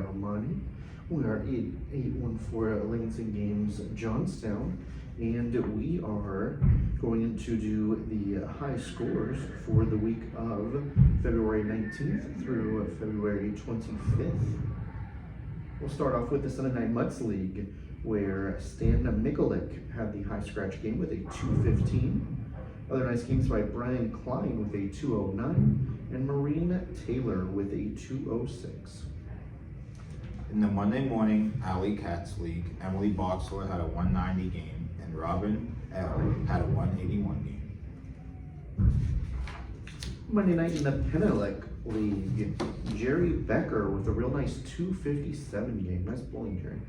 Armani. We are 814 Lansing Games, Johnstown, and we are going to do the high scores for the week of February 19th through February 25th. We'll start off with the Sunday Night Mutts League, where Stan Mikulik had the high scratch game with a 215. Other nice games by Brian Klein with a 209 and Maureen Taylor with a 206. In the Monday morning Alley Cats League, Emily Boxler had a 190 game and Robin L. had a 181 game. Monday night in the Penelec League, Jerry Becker with a real nice 257 game. Nice bowling, Jerry.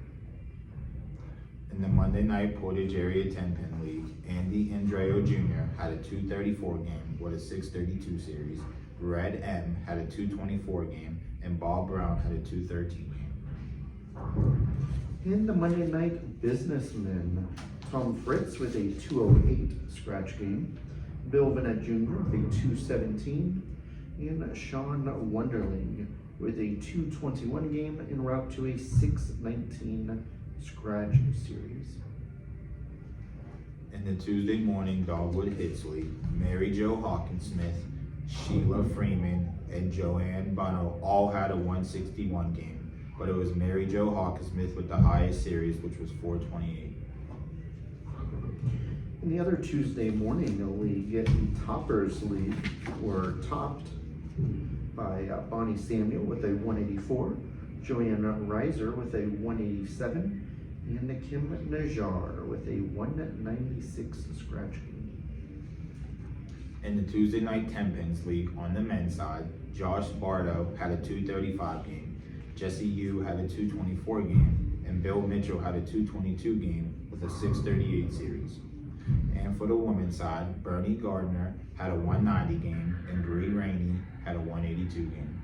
In the Monday night Portage Area 10-pin League, Andy Andreo Jr. had a 234 game with a 632 series. Red M had a 224 game, and Bob Brown had a 213 game. In the Monday night Businessmen, Tom Fritz with a 208 scratch game, Bill Vanette Jr. with a 217, and Sean Wonderling with a 221 game en route to a 619 scratch series. In the Tuesday morning Dogwood Hits League, Mary Jo Hawkinsmith, Sheila Freeman, and Joanne Bono all had a 161 game, but it was Mary Jo Hawkinsmith with the highest series, which was 428. In the other Tuesday morning league, the Toppers League were topped by Bonnie Samuel with a 184, Joanne Reiser with a 187, and Kim Najar with a 196 scratch game. In the Tuesday night 10-pins league on the men's side, Josh Bardo had a 235 game, Jesse Yu had a 224 game, and Bill Mitchell had a 222 game with a 638 series. And for the women's side, Bernie Gardner had a 190 game, and Bree Rainey had a 182 game.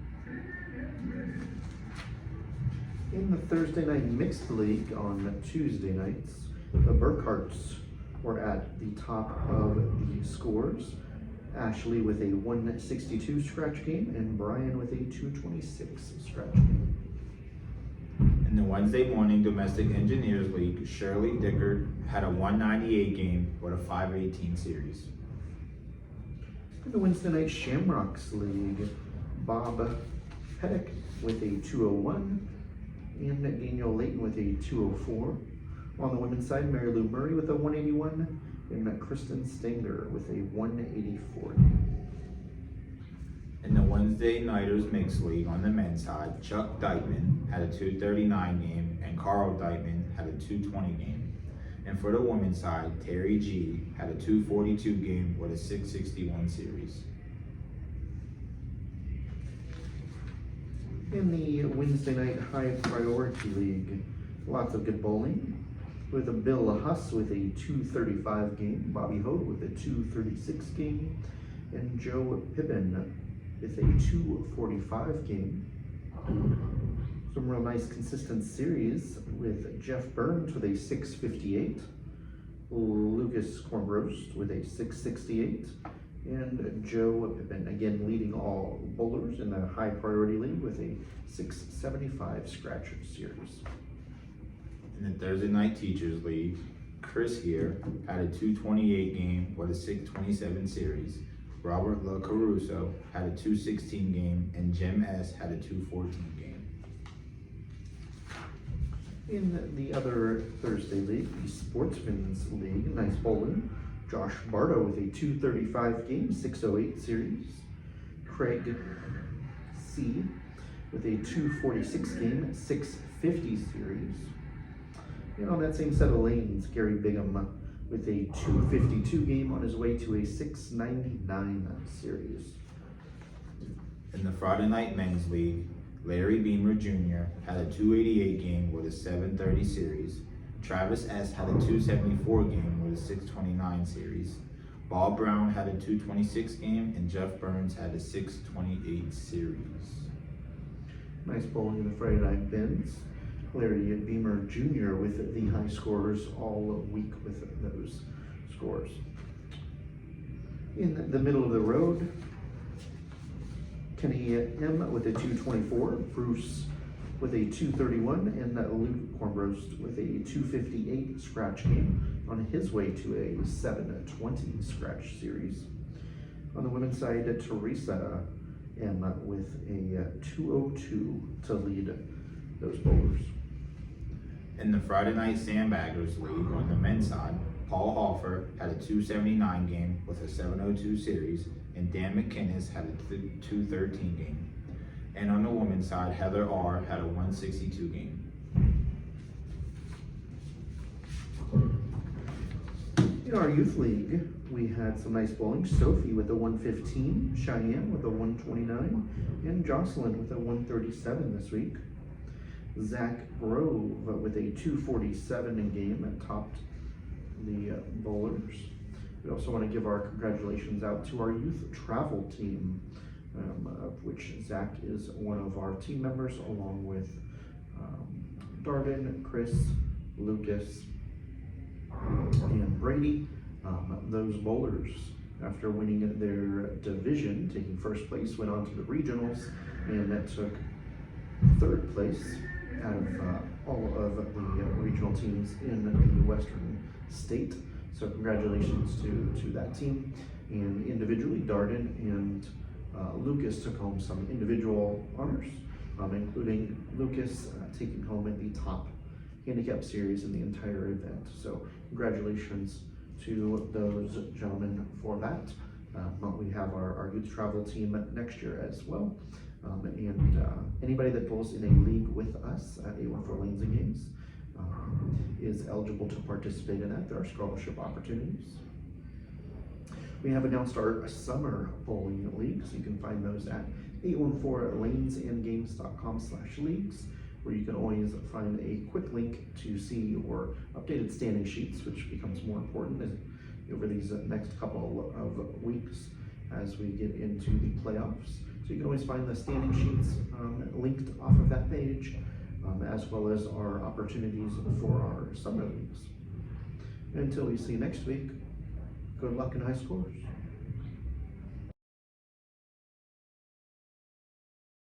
In the Thursday night mixed league on Tuesday nights, the Burkharts were at the top of the scores. Ashley with a 162 scratch game and Brian with a 226 scratch game. In the Wednesday morning Domestic Engineers League, Shirley Dickard had a 198 game with a 518 series. In the Wednesday night Shamrocks League, Bob Pettick with a 201 and Daniel Layton with a 204. On the women's side, Mary Lou Murray with a 181 and Kristen Stenger with a 184. In the Wednesday Nighters Mixed League on the men's side, Chuck Dykeman had a 239 game and Carl Dykeman had a 220 game. And for the women's side, Terry G had a 242 game with a 661 series. In the Wednesday night High Priority League, lots of good bowling, with a Bill Huss with a 235 game, Bobby Hogue with a 236 game, and Joe Pippin with a 245 game. Some real nice consistent series with Jeff Burns with a 658, Lucas Kornbrost with a 668, and Joe Pippin, again leading all bowlers in the High Priority League with a 675 scratch series. In the Thursday Night Teachers League, Chris here had a 228 game with a 627 series. Robert LaCaruso had a 216 game, and Jim S. had a 214 game. In the other Thursday league, the Sportsman's League, nice bowling. Josh Bardo with a 235 game, 608 series. Craig C. with a 246 game, 650 series. And on that same set of lanes, Gary Bigham with a 252 game on his way to a 699 series. In the Friday Night Men's League, Larry Beamer Jr. had a 288 game with a 730 series. Travis S. had a 274 game with a 629 series. Bob Brown had a 226 game, and Jeff Burns had a 628 series. Nice bowling in the Friday Night Bins. Larry Beamer Jr. with the high scores all week with those scores. In the middle of the road, Kenny M with a 224, Bruce with a 231, and Luke Cornbrost with a 258 scratch game on his way to a 720 scratch series. On the women's side, Teresa M with a 202 to lead those bowlers. In the Friday Night Sandbaggers League on the men's side, Paul Hoffer had a 279 game with a 702 series, and Dan McInnes had a 213 game. And on the women's side, Heather R had a 162 game. In our youth league, we had some nice bowling. Sophie with a 115, Cheyenne with a 129, and Jocelyn with a 137 this week. Zach Grove with a 247 in game and topped the bowlers. We also want to give our congratulations out to our youth travel team, of which Zach is one of our team members, along with Darvin, Chris, Lucas, and Brady. Those bowlers, after winning their division, taking first place, went on to the regionals, and that took third place out of all of the regional teams in the Western state. So congratulations to that team. And individually, Darden and Lucas took home some individual honors, including Lucas taking home at the top handicap series in the entire event. So congratulations to those gentlemen for that. We have our youth travel team next year as well. And anybody that bowls in a league with us at 814 Lanes and Games is eligible to participate in that. There are scholarship opportunities. We have announced our summer bowling league, so you can find those at 814lanesandgames.com/leagues, where you can always find a quick link to see your updated standing sheets, which becomes more important over these next couple of weeks as we get into the playoffs. So you can always find the standing sheets linked off of that page, as well as our opportunities for our summer leagues. Until we see you next week, good luck and high scores.